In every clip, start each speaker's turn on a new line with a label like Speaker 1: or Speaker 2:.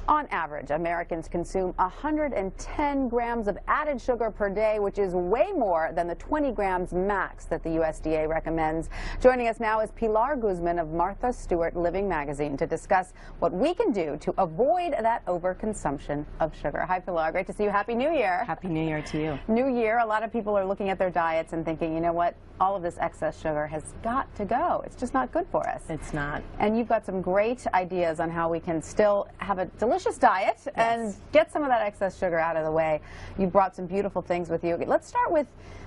Speaker 1: On average, Americans consume 110 grams of added sugar per day, which is way more than the 20 grams max that the USDA recommends. Joining us now is Pilar Guzman of Martha Stewart Living Magazine to discuss what we can do to avoid that overconsumption of sugar. Hi, Pilar. Great to see you. Happy New Year.
Speaker 2: Happy New Year to you.
Speaker 1: New Year. A lot of people are looking at their diets and thinking, you know what? All of this excess sugar has got to go. It's just not good for us.
Speaker 2: It's not.
Speaker 1: And you've got some great ideas on how we can still have a delicious diet and get some of that excess sugar out of the way. You brought some beautiful things with you. Let's start with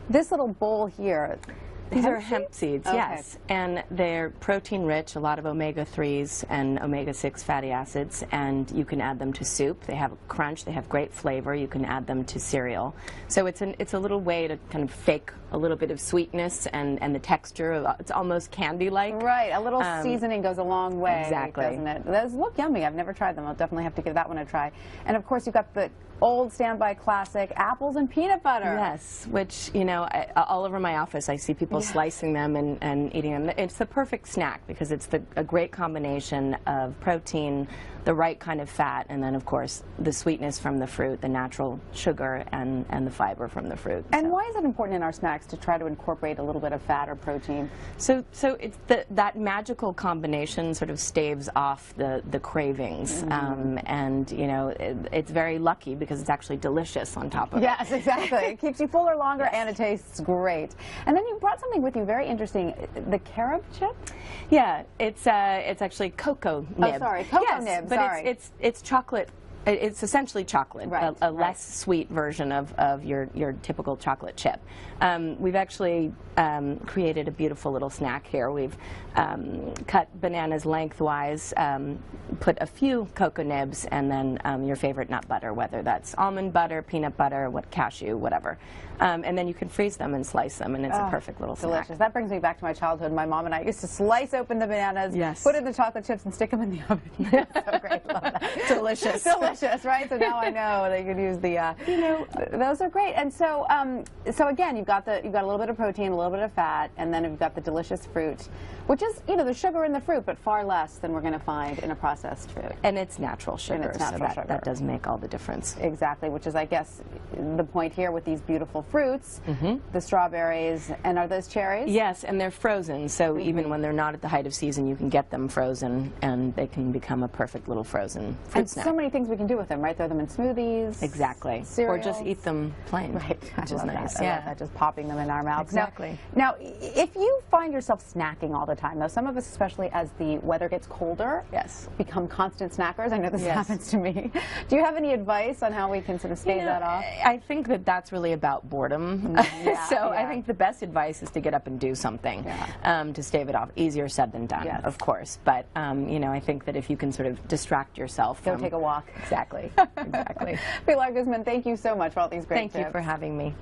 Speaker 1: this little bowl here.
Speaker 2: These are hemp seeds,
Speaker 1: okay.
Speaker 2: yes, and they're protein rich, a lot of omega-3s and omega-6 fatty acids, and you can add them to soup. They have a crunch, they have great flavor. You can add them to cereal. So it's a little way to kind of fake a little bit of sweetness and the texture. It's almost candy-like.
Speaker 1: Right, a little seasoning goes a long way,
Speaker 2: exactly.
Speaker 1: Doesn't it? Those look yummy. I've never tried them. I'll definitely have to give that one a try. And of course, you've got the old standby classic, apples and peanut butter.
Speaker 2: Yes, which, you know, all over my office I see people slicing them and eating them. It's the perfect snack because it's a great combination of protein, the right kind of fat, and then, of course, the sweetness from the fruit, the natural sugar, and the fiber from the fruit.
Speaker 1: And why is it important in our snacks to try to incorporate a little bit of fat or protein?
Speaker 2: So it's that magical combination sort of staves off the cravings, and, you know, it's very lucky because it's actually delicious on top of it.
Speaker 1: Yes, exactly. It keeps you fuller longer and it tastes great. And then you brought something with you very interesting, the carob chip?
Speaker 2: Yeah, it's actually cocoa nib.
Speaker 1: Oh, sorry, cocoa nib.
Speaker 2: But it's chocolate. It's essentially chocolate,
Speaker 1: right,
Speaker 2: a less sweet version of your typical chocolate chip. We've actually created a beautiful little snack here. We've cut bananas lengthwise, put a few cocoa nibs, and then your favorite nut butter, whether that's almond butter, peanut butter, cashew, whatever. And then you can freeze them and slice them, and it's a perfect little
Speaker 1: delicious.
Speaker 2: snack.
Speaker 1: That brings me back to my childhood. My mom and I used to slice open the bananas, put in the chocolate chips, and stick them in the oven. So great. Love that.
Speaker 2: Delicious.
Speaker 1: Delicious, right? So now I know they could use the, you know, those are great. And so, so again, you've got a little bit of protein, a little bit of fat, and then you've got the delicious fruit, which is, you know, there's sugar in the fruit, but far less than we're going to find in a processed food.
Speaker 2: And it's natural sugar,
Speaker 1: and it's natural
Speaker 2: so
Speaker 1: sugar.
Speaker 2: that does make all the difference.
Speaker 1: Exactly, which is, I guess, the point here with these beautiful fruits, the strawberries, and are those cherries?
Speaker 2: Yes, and they're frozen, so even when they're not at the height of season, you can get them frozen, and they can become a perfect little frozen fruit snack.
Speaker 1: So many things we can do with them, right? Throw them in smoothies.
Speaker 2: Exactly.
Speaker 1: Cereals.
Speaker 2: Or just eat them plain.
Speaker 1: Right.
Speaker 2: Which is nice.
Speaker 1: I love that, just popping them in our mouths.
Speaker 2: Exactly.
Speaker 1: Now, if you find yourself snacking all the time, though, some of us, especially as the weather gets colder, become constant snackers. I know this happens to me. Do you have any advice on how we can sort of stave that off?
Speaker 2: I think that's really about boredom. I think the best advice is to get up and do something to stave it off. Easier said than done, of course. But, you know, I think that if you can sort of distract yourself.
Speaker 1: Go take a walk.
Speaker 2: Exactly. Exactly.
Speaker 1: Pilar Guzman, thank you so much for all these great tips.
Speaker 2: Thank you for having me.